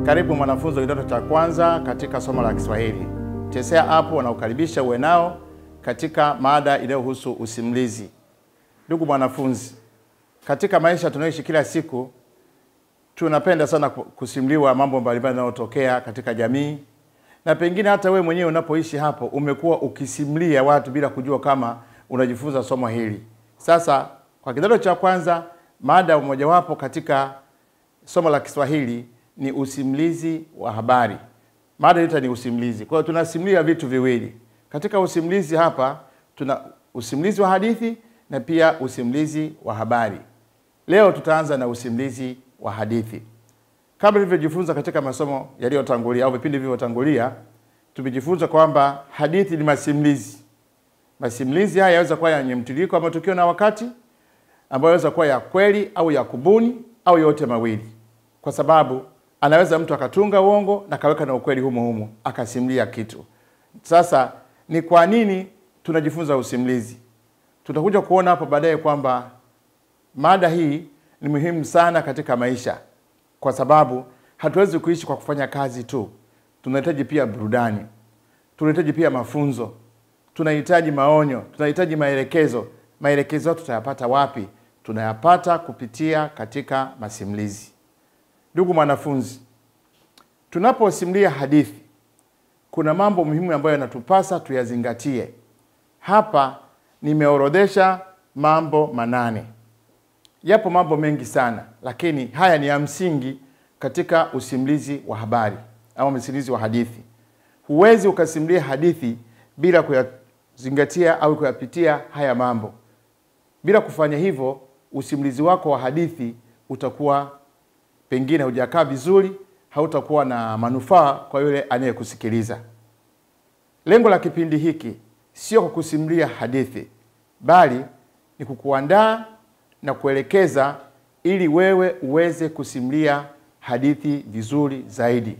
Karibu mwanafunzi wa kidato cha kwanza katika somo la Kiswahili. TESEA hapo wanakukaribisha uwe nao katika mada inayohusu usimulizi. Ndugu mwanafunzi, katika maisha tunayoishi kila siku tunapenda sana kusimuliwa mambo mbalimbali yanayotokea katika jamii. Na pengine hata wewe mwenyewe unapoishi hapo umekuwa ukisimulia watu bila kujua kama unajifunza somo hili. Sasa kwa kidato cha kwanza mada mojawapo katika somo la Kiswahili ni usimulizi wa habari. Mada yetu ni usimulizi. Kwa hiyo tunasimulia vitu viwili. Katika usimulizi hapa tuna usimulizi wa hadithi na pia usimulizi wa habari. Leo tutaanza na usimulizi wa hadithi. Kabla tulivyojifunza katika masomo yaliyotangulia au vipindi vilivyotangulia, tumejifunza kwamba hadithi ni masimulizi. Masimulizi haya yaweza kuwa yenye mtiririko wa matukio na wakati, ambayo yaweza kuwa ya kweli au ya kubuni au yote mawili. Kwa sababu anaweza mtu akatunga uongo na kaweka na ukweli humo humo, akasimulia kitu. Sasa ni kwa nini tunajifunza usimulizi? Tutakuja kuona hapo baadaye kwamba mada hii ni muhimu sana katika maisha. Kwa sababu hatuwezi kuishi kwa kufanya kazi tu. Tunahitaji pia burudani. Tunahitaji pia mafunzo. Tunahitaji maonyo, tunahitaji maelekezo. Maelekezo tutayapata wapi? Tunayapata kupitia katika masimulizi. Ndugu mwanafunzi, tunaposimulia hadithi kuna mambo muhimu ambayo yanatupasa tuyazingatie. Hapa nimeorodhesha mambo 8. Yapo mambo mengi sana, lakini haya ni ya msingi katika usimulizi wa habari au usimulizi wa hadithi. Huwezi ukasimulia hadithi bila kuyazingatia au kuyapitia haya mambo. Bila kufanya hivyo, usimulizi wako wa hadithi utakuwa pengine hujakaa vizuri, hautakuwa na manufaa kwa yule anayekusikiliza. Lengo la kipindi hiki sio kukusimulia hadithi, bali ni kukuandaa na kuelekeza ili wewe uweze kusimulia hadithi vizuri zaidi.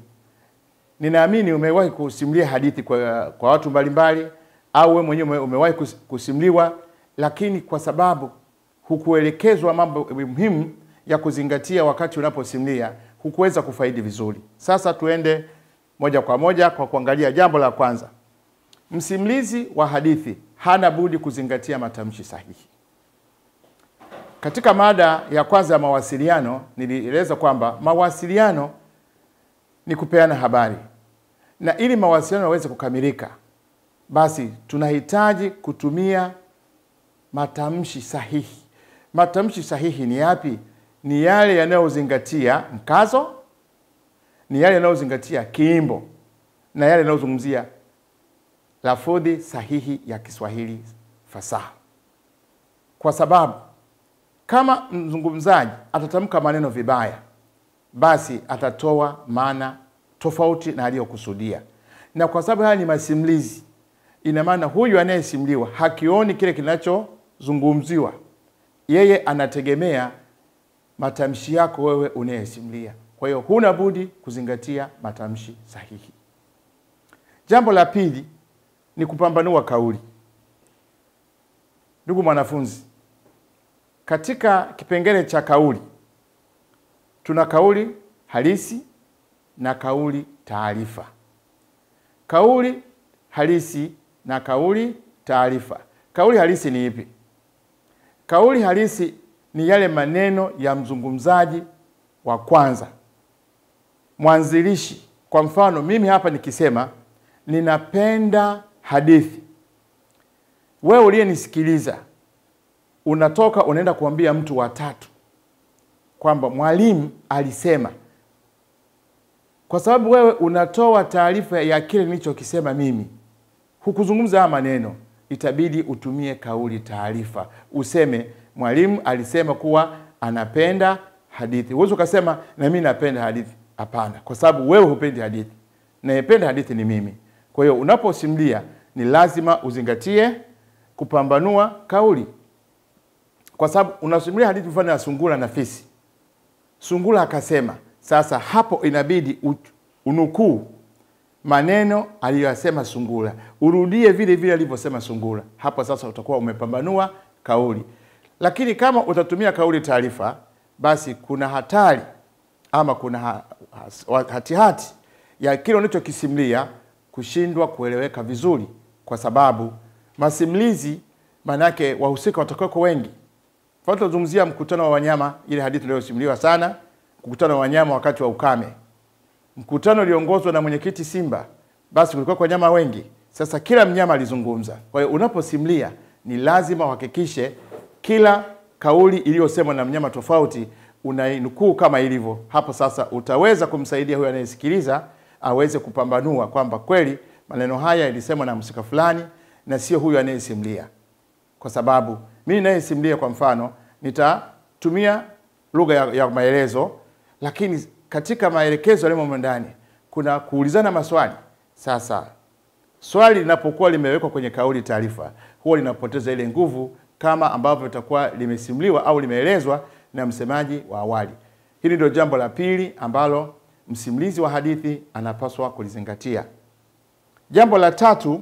Ninaamini umewahi kusimulia hadithi kwa watu mbalimbali au wewe mwenyewe umewahi kusimuliwa, lakini kwa sababu hukuelekezwa mambo muhimu ya kuzingatia wakati unaposimulia, hukuweza kufaidi vizuri. Sasa tuende moja kwa moja kwa kuangalia jambo la kwanza. Msimulizi wa hadithi hana budi kuzingatia matamshi sahihi. Katika mada ya kwanza ya mawasiliano nilieleza kwamba mawasiliano ni kupeana habari. Na ili mawasiliano yaweze kukamilika, basi tunahitaji kutumia matamshi sahihi. Matamshi sahihi ni yapi? Ni yale yanayozingatia mkazo, ni yale yanayozingatia kiimbo, na yale yanayozungumzia lafudhi sahihi ya Kiswahili fasaha. Kwa sababu kama mzungumzaji atatamka maneno vibaya, basi atatoa maana tofauti na aliyokusudia. Na kwa sababu haya ni masimulizi, ina maana huyu anayesimuliwa hakioni kile kinachozungumziwa. Yeye anategemea matamshi yako wewe unayesimulia. Kwa hiyo huna budi kuzingatia matamshi sahihi. Jambo la pili ni kupambanua kauli. Ndugu mwanafunzi, katika kipengele cha kauli tuna kauli halisi na kauli taarifa. Kauli halisi na kauli taarifa. Kauli halisi ni ipi? Kauli halisi ni yale maneno ya mzungumzaji wa kwanza, mwanzilishi. Kwa mfano, mimi hapa nikisema ninapenda hadithi, wewe uliyenisikiliza unatoka unaenda kuambia mtu wa tatu kwamba mwalimu alisema. Kwa sababu wewe unatoa taarifa ya kile nilichokisema mimi, hukuzungumza haya maneno, itabidi utumie kauli taarifa. Useme mwalimu alisema kuwa anapenda hadithi. Huwezi ukasema na mimi napenda hadithi. Hapana, kwa sababu wewe hupendi hadithi. Nayependa hadithi ni mimi. Kwa hiyo unaposimulia ni lazima uzingatie kupambanua kauli. Kwa sababu unasimulia hadithi mfano ya sungura na fisi. Sungura akasema, sasa hapo inabidi unukuu maneno aliyosema sungura, urudie vile vile alivyosema sungura. Hapo sasa utakuwa umepambanua kauli. Lakini kama utatumia kauli taarifa, basi kuna hatari ama kuna hatihati ya kile unachokisimulia kushindwa kueleweka vizuri, kwa sababu masimulizi manake wahusika watakuwa wengi. Kwa tunazungumzia mkutano wa wanyama, ile hadithi iliyosimuliwa sana, mkutano wa wanyama wakati wa ukame. Mkutano uliongozwa na mwenyekiti Simba, basi kulikuwa kwa wanyama wengi. Sasa kila mnyama alizungumza. Kwa hiyo unaposimulia ni lazima uhakikishe kila kauli iliyosemwa na mnyama tofauti unainukuu kama ilivyo. Hapo sasa utaweza kumsaidia huyo anayesikiliza aweze kupambanua kwamba kweli maneno haya yalisemwa na msika fulani na sio huyo anayesimulia. Kwa sababu mimi ninayesimulia kwa mfano nitatumia lugha ya maelezo, lakini katika maelekezo yale ndani kuna kuulizana maswali. Sasa swali linapokuwa limewekwa kwenye kauli taarifa, huwa linapoteza ile nguvu kama ambavyo litakuwa limesimuliwa au limeelezwa na msemaji wa awali. Hili ndio jambo la pili ambalo msimulizi wa hadithi anapaswa kulizingatia. Jambo la tatu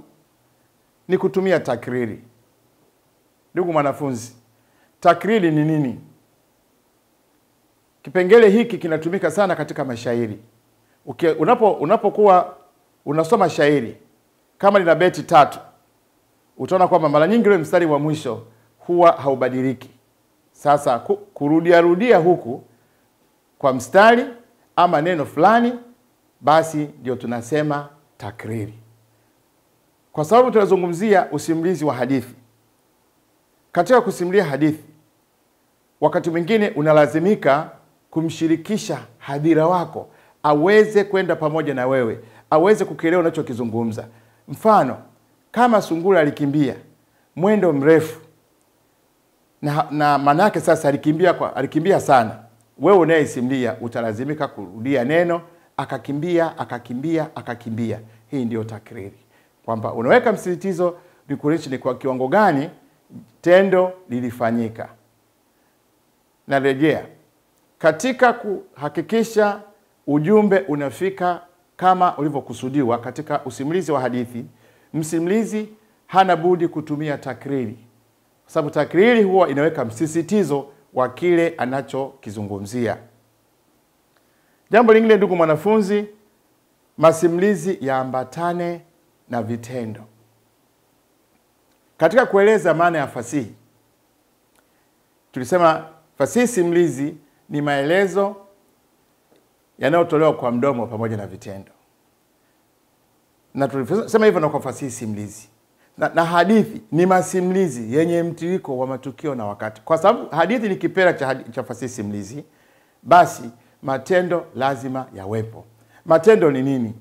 ni kutumia takriri. Ndugu mwanafunzi, takriri ni nini? Kipengele hiki kinatumika sana katika mashairi. Unapokuwa unasoma shairi kama lina beti 3, utaona kwamba mara nyingi ule mstari wa mwisho huwa haubadiliki. Sasa kurudia huku kwa mstari ama neno fulani, basi ndio tunasema takriri. Kwa sababu tunazungumzia usimulizi wa hadithi. Katika kusimulia hadithi, wakati mwingine unalazimika kumshirikisha hadhira wako aweze kwenda pamoja na wewe, aweze kukielewa unachokizungumza. Mfano, kama sungura alikimbia mwendo mrefu na manake sasa alikimbia sana, wewe unayesimulia utalazimika kurudia neno akakimbia. Hii ndio takriri, kwamba unaweka msisitizo ni kuonyesha ni kwa kiwango gani tendo lilifanyika. Narejea, katika kuhakikisha ujumbe unafika kama ulivyokusudiwa katika usimulizi wa hadithi, msimulizi hana budi kutumia takriri, kwa sababu takriri huwa inaweka msisitizo wa kile anachokizungumzia. Jambo lingine, ndugu mwanafunzi, masimulizi yaambatane na vitendo. Katika kueleza maana ya fasihi, tulisema fasihi simulizi ni maelezo yanayotolewa kwa mdomo pamoja na vitendo. Na tulisema hivyo na kwa fasihi simulizi. Na hadithi ni masimulizi yenye mtiririko wa matukio na wakati. Kwa sababu hadithi ni kipera cha fasihi simulizi, basi matendo lazima yawepo. Matendo ni nini?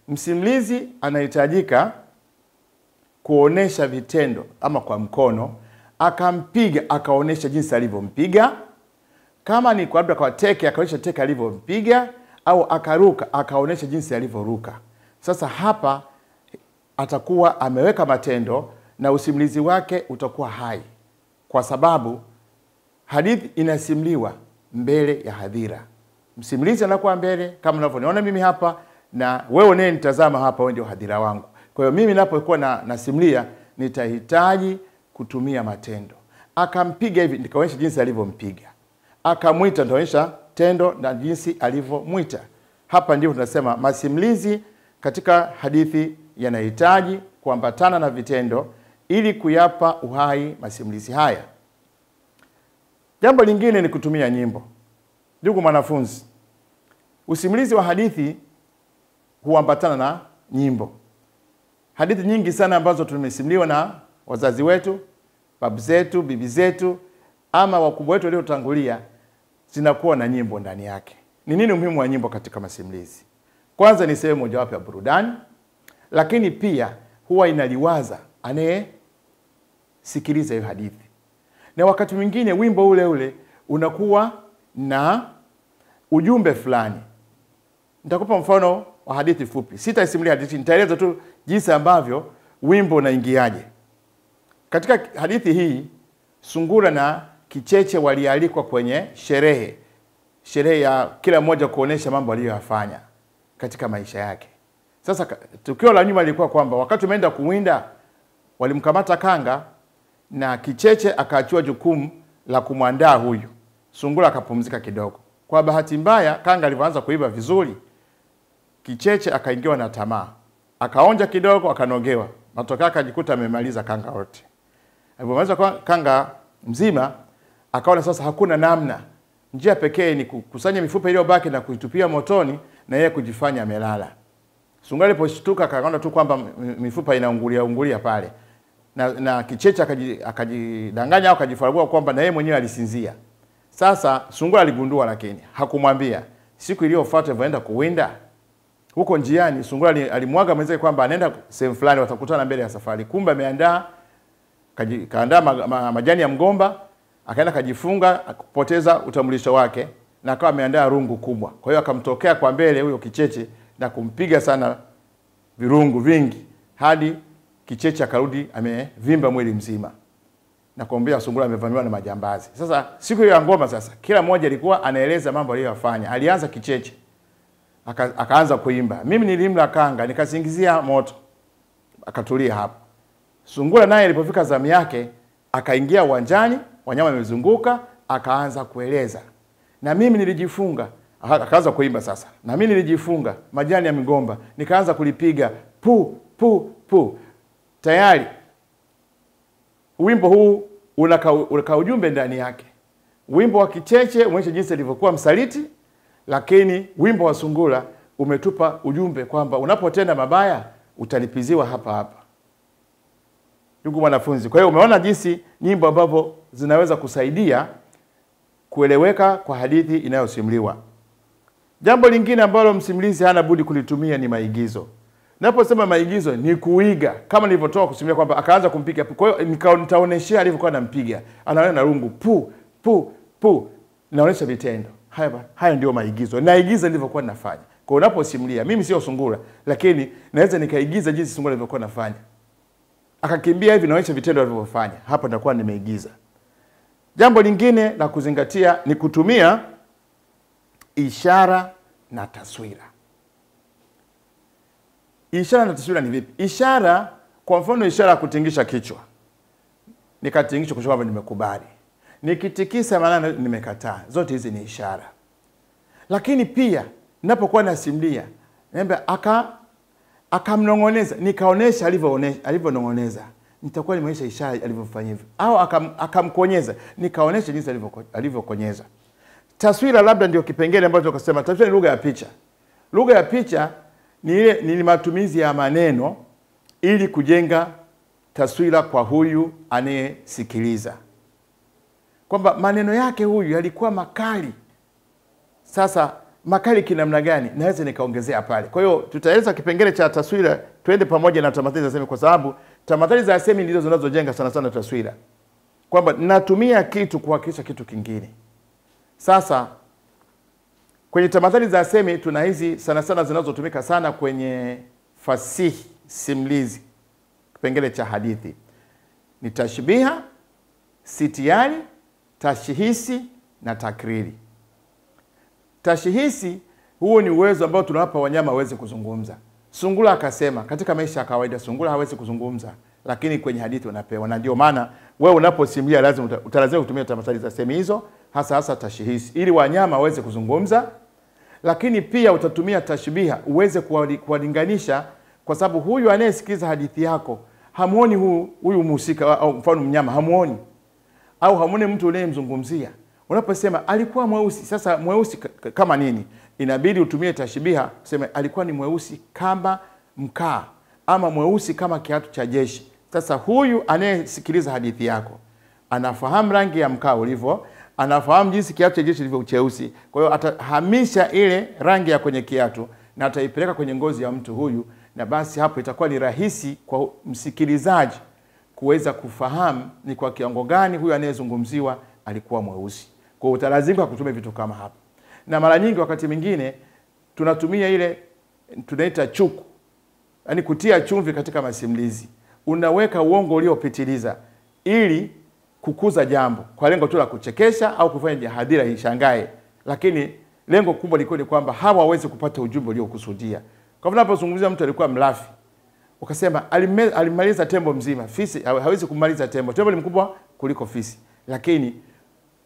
Msimulizi anahitajika kuonesha vitendo, ama kwa mkono akampiga akaonesha jinsi alivyompiga, kama ni kwa teke akaonesha teke alivyompiga, au akaruka akaonesha jinsi alivyoruka. Sasa hapa atakuwa ameweka matendo na usimulizi wake utakuwa hai, kwa sababu hadithi inasimuliwa mbele ya hadhira. Msimulizi anakuwa mbele kama unavyoniona mimi hapa, na wewe unayenitazama hapa, wewe ndio hadhira wangu. Kwa hiyo mimi ninapokuwa nasimulia nitahitaji kutumia matendo. Akampiga hivi, nikaonyesha jinsi alivyompiga. Akamuita, nitaonyesha tendo na jinsi alivyomwita. Hapa ndipo tunasema masimulizi katika hadithi yanahitaji kuambatana na vitendo ili kuyapa uhai masimulizi haya. Jambo lingine ni kutumia nyimbo. Ndugu mwanafunzi, usimulizi wa hadithi huambatana na nyimbo. Hadithi nyingi sana ambazo tumesimuliwa na wazazi wetu, babu zetu, bibi zetu, ama wakubwa wetu waliotangulia, zinakuwa na nyimbo ndani yake. Ni nini umuhimu wa nyimbo katika masimulizi? Kwanza ni sehemu mojawapo ya burudani, lakini pia huwa inaliwaza anayesikiliza hiyo hadithi. Na wakati mwingine wimbo ule unakuwa na ujumbe fulani. Nitakupa mfano wa hadithi fupi. Sitaisimulia hadithi, nitaeleza tu jinsi ambavyo wimbo unaingiaje. Katika hadithi hii, sungura na kicheche walialikwa kwenye sherehe ya kila mmoja kuonesha mambo aliyoyafanya katika maisha yake. Sasa tukio la nyuma lilikuwa kwamba wakati umeenda kuwinda, walimkamata kanga na kicheche akaachiwa jukumu la kumwandaa huyu. Sungura akapumzika kidogo. Kwa bahati mbaya, kanga alivyoanza kuiba vizuri, Kicheche akaingiwa na tamaa. Akaonja kidogo, akanogewa. Matokeo akajikuta amemaliza kanga wote. Alipomaliza kanga mzima, akaona sasa hakuna namna. Njia pekee ni kukusanya mifupa iliyobaki na kuitupia motoni na yeye kujifanya amelala. Sungura aliposhtuka akaona tu kwamba mifupa inaungulia pale. Na Kicheche akajidanganya au akajifaragua kwamba na yeye mwenyewe alisinzia. Sasa Sungura aligundua, lakini hakumwambia. Siku iliyofuata alienda kuwinda, huko njiani Sungura alimwaga mwenzie kwamba anaenda sehemu fulani watakutana mbele ya safari. Kumbe ameandaa majani ya mgomba, akaenda kajifunga, kupoteza utambulisho wake, na akawa ameandaa rungu kubwa. Kwa hiyo akamtokea kwa mbele huyo Kicheche na kumpiga sana virungu vingi hadi Kicheche akarudi amevimba mwili mzima. Na kuambia Sungura amevamiwa na majambazi. Sasa siku hiyo ya ngoma sasa, kila mmoja alikuwa anaeleza mambo aliyofanya. Alianza Kicheche, akaanza kuimba. Mimi nilimla kanga, nikasingizia moto. Akatulia hapo. Sungura naye alipofika zamu yake, akaingia uwanjani, wanyama wamezunguka, akaanza kueleza. Na mimi nilijifunga, akaanza kuimba sasa. Na mimi nilijifunga majani ya migomba, nikaanza kulipiga pu pu pu. Tayari wimbo huu una ujumbe ndani yake. Wimbo wa Kicheche umeonyesha jinsi alivyokuwa msaliti, lakini wimbo wa Sungura umetupa ujumbe kwamba unapotenda mabaya utalipiziwa hapa hapa. Ndugu wanafunzi, kwa hiyo umeona jinsi nyimbo ambavyo zinaweza kusaidia kueleweka kwa hadithi inayosimuliwa. Jambo lingine ambalo msimulizi hana budi kulitumia ni maigizo. Naposema maigizo ni kuiga, kama nilivyotoa kusimulia kwamba akaanza kumpiga. Kwa hiyo nitaoneshea alivyokuwa anampiga. Anaona na rungu pu pu pu. Naonesha vitendo. Haya ndio maigizo. Naigiza nilivyokuwa ninafanya. Kwa hiyo unaposimulia, mimi sio Sungura, lakini naweza nikaigiza jinsi Sungura alivyokuwa anafanya. Akakimbia hivi, naonesha vitendo alivyofanya. Hapa nitakuwa nimeigiza. Jambo lingine la kuzingatia ni kutumia ishara na taswira. Ishara na taswira ni vipi? Ishara, kwa mfano ishara ya kutingisha kichwa. Nikatingisha kwa sababu nimekubali. Nikitikisa maana nimekataa. Zote hizi ni ishara. Lakini pia ninapokuwa nasimulia, naomba akamnongoneza, nikaonesha alivyonongoneza. Nitakuwa nimeonyesha ishara alivyofanya hivyo. Au akamkonyeza, nikaonesha jinsi alivyokonyeza. Taswira labda ndio kipengele ambacho tukasema taswira ni lugha ya picha. Lugha ya picha ni matumizi ya maneno ili kujenga taswira kwa huyu anayesikiliza. Kwamba maneno yake huyu yalikuwa makali. Sasa makali kinamna gani? Naweza nikaongezea pale. Kwa hiyo tutaeleza kipengele cha taswira, tuende pamoja na tamathali za semi, kwa sababu tamathali za semi ndizo zinazojenga sana sana taswira. Kwamba natumia kitu kuwakilisha kitu kingine. Sasa kwenye tamathali za semi tuna hizi sana sana zinazotumika sana kwenye fasihi simulizi. Kipengele cha hadithi ni tashbiha, sitiari, tashihisi na takriri. Tashihisi huo ni uwezo ambao tunawapa wanyama waweze kuzungumza. Sungura akasema katika maisha ya kawaida Sungura hawezi kuzungumza, lakini kwenye hadithi unapewa. Na ndio maana wewe unaposimulia lazima utalazimika kutumia tamathali za semi hizo, hasa tashihisi, ili wanyama waweze kuzungumza. Lakini pia utatumia tashbiha uweze kuwalinganisha, kwa sababu huyu anayesikiliza hadithi yako hamuoni huyu mhusika au mfano mnyama hamuoni, au hamuoni mtu unayemzungumzia. Unaposema alikuwa mweusi, sasa mweusi kama nini? Inabidi utumie tashbiha, useme alikuwa ni mweusi kama mkaa, ama mweusi kama kiatu cha jeshi. Sasa huyu anayesikiliza hadithi yako anafahamu rangi ya mkaa ulivyo, anafahamu jinsi kiatu cha jeshi kilivyo cheusi. Kwa hiyo atahamisha ile rangi ya kwenye kiatu na ataipeleka kwenye ngozi ya mtu huyu, na basi hapo itakuwa ni rahisi kwa msikilizaji kuweza kufahamu ni kwa kiwango gani huyu anayezungumziwa alikuwa mweusi. Kwa hiyo utalazimika kutumia vitu kama hapa. Na mara nyingi wakati mwingine tunatumia ile tunaita chuku. Yaani kutia chumvi katika masimulizi. Unaweka uongo uliopitiliza ili kukuza jambo kwa lengo tu la kuchekesha au kufanya hadhira ishangae, lakini lengo kubwa liko ni kwamba hawawezi kupata ujumbe uliokusudia. Kwa mfano unapozungumzia mtu alikuwa mlafi, ukasema alimaliza tembo mzima. Fisi hawezi kumaliza tembo. Tembo ni mkubwa kuliko fisi, lakini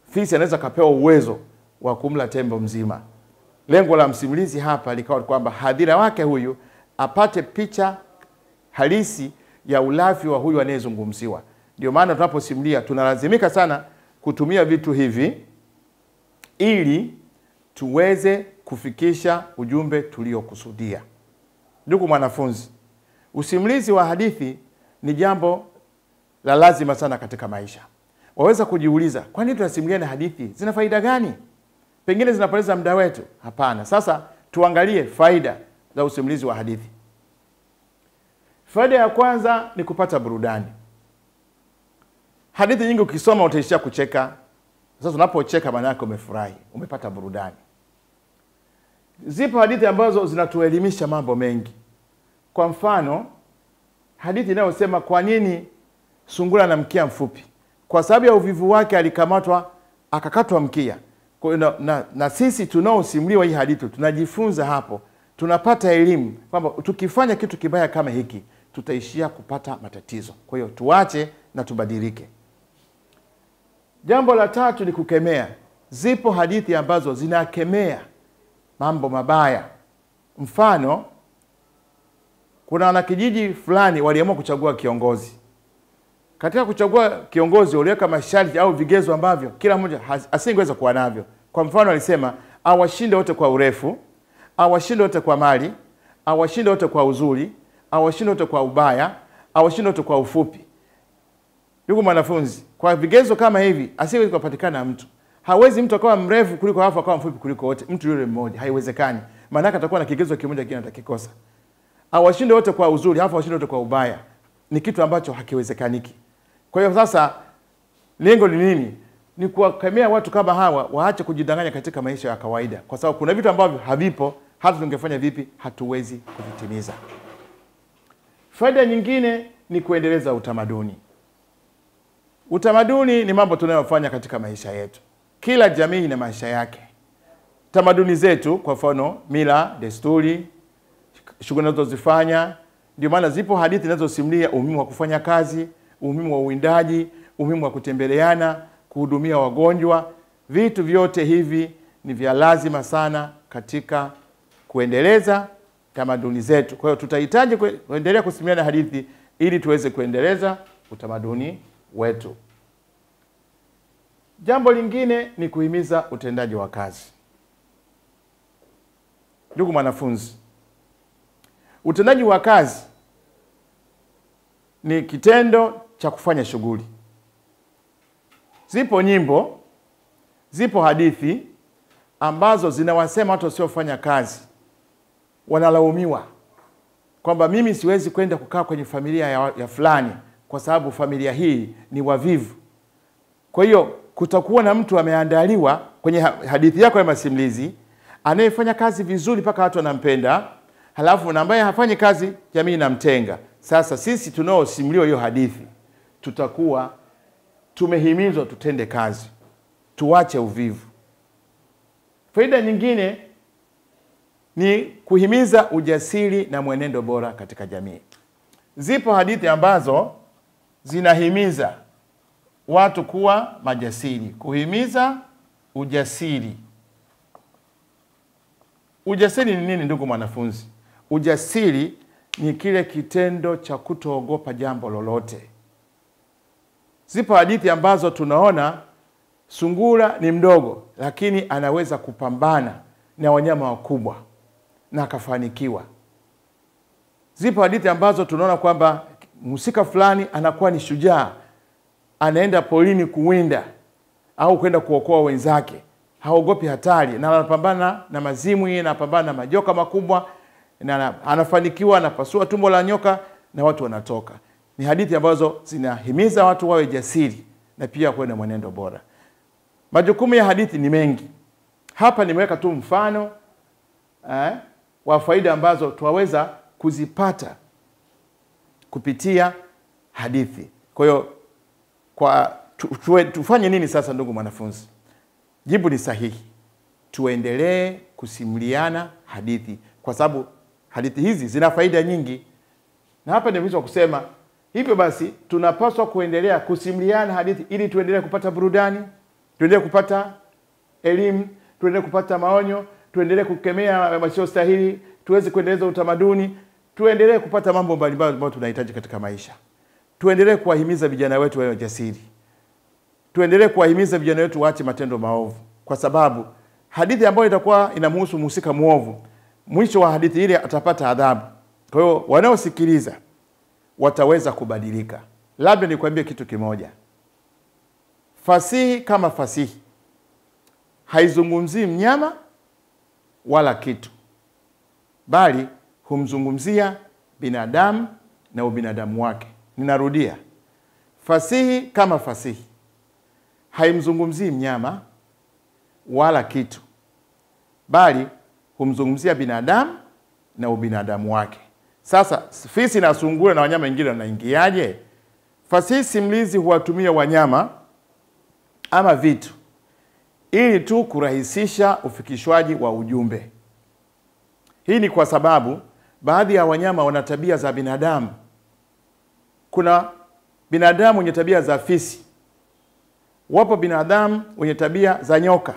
fisi anaweza kapewa uwezo wa kumla tembo mzima. lengo la msimulizi hapa likawa kwamba hadhira wake huyu apate picha halisi ya ulafi wa huyu anayezungumziwa. Ndio maana tunaposimulia tunalazimika sana kutumia vitu hivi ili tuweze kufikisha ujumbe tuliokusudia. Ndugu mwanafunzi, usimulizi wa hadithi ni jambo la lazima sana katika maisha. Waweza kujiuliza, kwa nini tunasimulia hadithi? Zina faida gani? Pengine zinapoteza muda wetu? Hapana. Sasa tuangalie faida za usimulizi wa hadithi. Faida ya kwanza ni kupata burudani. Hadithi nyingi ukisoma utaishia kucheka. Sasa unapocheka maana yake umefurahi, umepata burudani. Zipo hadithi ambazo zinatuelimisha mambo mengi. Kwa mfano, hadithi inayosema kwa nini sungura na mkia mfupi. Kwa sababu ya uvivu wake alikamatwa akakatwa mkia. Kwa na sisi tunaosimuliwa hii hadithi tunajifunza hapo, tunapata elimu kwamba tukifanya kitu kibaya kama hiki tutaishia kupata matatizo. Kwa hiyo tuache na tubadilike. Jambo la tatu ni kukemea. Zipo hadithi ambazo zinakemea mambo mabaya. Mfano, kuna wanakijiji fulani waliamua kuchagua kiongozi. Katika kuchagua kiongozi waliweka masharti au vigezo ambavyo kila mmoja asingeweza kuwa navyo. Kwa mfano alisema awashinde wote kwa urefu, awashinde wote kwa mali, awashinde wote kwa uzuri, awashinde wote kwa ubaya, awashinde wote kwa ufupi. Ndugu mwanafunzi, kwa vigezo kama hivi asiwezi kupatikana mtu. Hawezi mtu akawa mrefu kuliko alafu akawa mfupi kuliko wote, mtu yule mmoja. Haiwezekani. Maana atakuwa na kigezo kimoja kile atakikosa. Awashinde wote kwa uzuri, alafu awashinde wote kwa ubaya. Ni kitu ambacho hakiwezekaniki. Kwa hiyo sasa lengo ni nini? Ni kuwakemea watu kama hawa waache kujidanganya katika maisha ya kawaida. Kwa sababu kuna vitu ambavyo havipo, hata tungefanya vipi hatuwezi kuvitimiza. Faida nyingine ni kuendeleza utamaduni. Utamaduni ni mambo tunayofanya katika maisha yetu. Kila jamii ina maisha yake. Tamaduni zetu, kwa mfano mila, desturi, shughuli tunazozifanya, ndio maana zipo hadithi zinazosimulia umuhimu wa kufanya kazi, umuhimu wa uwindaji, umuhimu wa kutembeleana, kuhudumia wagonjwa. Vitu vyote hivi ni vya lazima sana katika kuendeleza tamaduni zetu. Kwa hiyo tutahitaji kuendelea kusimulia hadithi ili tuweze kuendeleza utamaduni wetu. Jambo lingine ni kuhimiza utendaji wa kazi. Ndugu mwanafunzi, utendaji wa kazi ni kitendo cha kufanya shughuli. Zipo nyimbo, zipo hadithi ambazo zinawasema watu wasiofanya kazi wanalaumiwa kwamba mimi siwezi kwenda kukaa kwenye familia ya fulani kwa sababu familia hii ni wavivu. Kwa hiyo kutakuwa na mtu ameandaliwa kwenye hadithi yako ya masimulizi anayefanya kazi vizuri mpaka watu wanampenda, halafu na ambaye hafanyi kazi jamii inamtenga. Sasa sisi tunaosimuliwa hiyo hadithi tutakuwa tumehimizwa tutende kazi, tuache uvivu. Faida nyingine ni kuhimiza ujasiri na mwenendo bora katika jamii. Zipo hadithi ambazo zinahimiza watu kuwa majasiri, kuhimiza ujasiri. Ujasiri ni nini ndugu mwanafunzi? Ujasiri ni kile kitendo cha kutoogopa jambo lolote. Zipo hadithi ambazo tunaona sungura ni mdogo lakini anaweza kupambana na wanyama wakubwa na akafanikiwa. Zipo hadithi ambazo tunaona kwamba mhusika fulani anakuwa ni shujaa, anaenda polini kuwinda au kwenda kuokoa wenzake, haogopi hatari na anapambana na mazimwi, anapambana na majoka makubwa na anafanikiwa, anapasua tumbo la nyoka na watu wanatoka. Ni hadithi ambazo zinahimiza watu wawe jasiri na pia kuwe na mwenendo bora. Majukumu ya hadithi ni mengi. Hapa nimeweka tu mfano wa faida ambazo tuwaweza kuzipata kupitia hadithi. Kwa hiyo tufanye nini sasa ndugu mwanafunzi? Jibu ni sahihi. Tuendelee kusimuliana hadithi kwa sababu hadithi hizi zina faida nyingi. Na hapa nimeweza kusema hivyo basi tunapaswa kuendelea kusimuliana hadithi ili tuendelee kupata burudani, tuendelee kupata elimu, tuendelee kupata maonyo tuendelee kukemea yasiyostahili, tuweze kuendeleza utamaduni, tuendelee kupata mambo mbalimbali ambayo tunahitaji katika maisha. Tuendelee kuwahimiza vijana wetu wawe jasiri. Tuendelee kuwahimiza vijana wetu waache matendo maovu, kwa sababu hadithi ambayo itakuwa inamhusu mhusika muovu, mwisho wa hadithi ile atapata adhabu. Kwa hiyo wanaosikiliza wataweza kubadilika. Labda nikwambie kitu kimoja. Fasihi kama fasihi haizungumzii mnyama wala kitu, bali humzungumzia binadamu na ubinadamu wake. Ninarudia. Fasihi kama fasihi haimzungumzii mnyama wala kitu, bali humzungumzia binadamu na ubinadamu wake. Sasa fisi na sungura na wanyama wengine wanaingiaje? Fasihi simulizi huwatumia wanyama ama vitu ili tu kurahisisha ufikishwaji wa ujumbe. Hii ni kwa sababu baadhi ya wanyama wana tabia za binadamu. Kuna binadamu wenye tabia za fisi. Wapo binadamu wenye tabia za nyoka.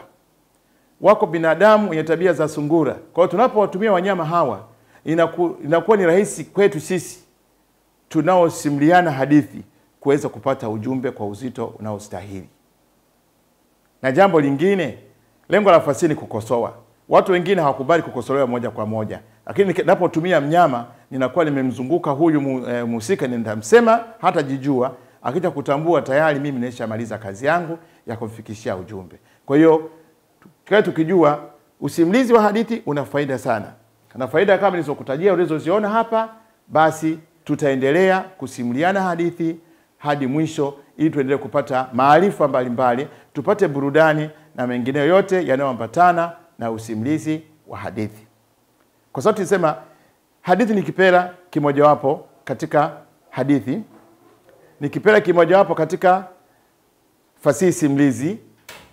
Wako binadamu wenye tabia za sungura. Kwa hiyo tunapowatumia wanyama hawa, inakuwa ni rahisi kwetu sisi tunaosimuliana hadithi kuweza kupata ujumbe kwa uzito unaostahili. Na jambo lingine, lengo la fasihi ni kukosoa. Watu wengine hawakubali kukosolewa moja kwa moja. Lakini ninapotumia mnyama, ninakuwa nimemzunguka huyu mhusika, nitamsema hata jijua, akija kutambua tayari mimi nimeshamaliza kazi yangu ya kumfikishia ujumbe. Kwa hiyo tukijua usimulizi wa hadithi una faida sana. Na faida kama nilizokutajia ulizoziona hapa, basi tutaendelea kusimuliana hadithi hadi mwisho ili tuendelee kupata maarifa mbalimbali, tupate burudani na mengine yote yanayoambatana na usimulizi wa hadithi. Kwa sababu tunasema hadithi ni kipera kimojawapo katika hadithi, ni kipera kimojawapo katika fasihi simulizi.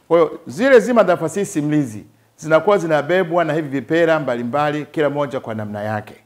Kwa hiyo zile zima za fasihi simulizi zinakuwa zinabebwa na hivi vipera mbalimbali, kila moja kwa namna yake.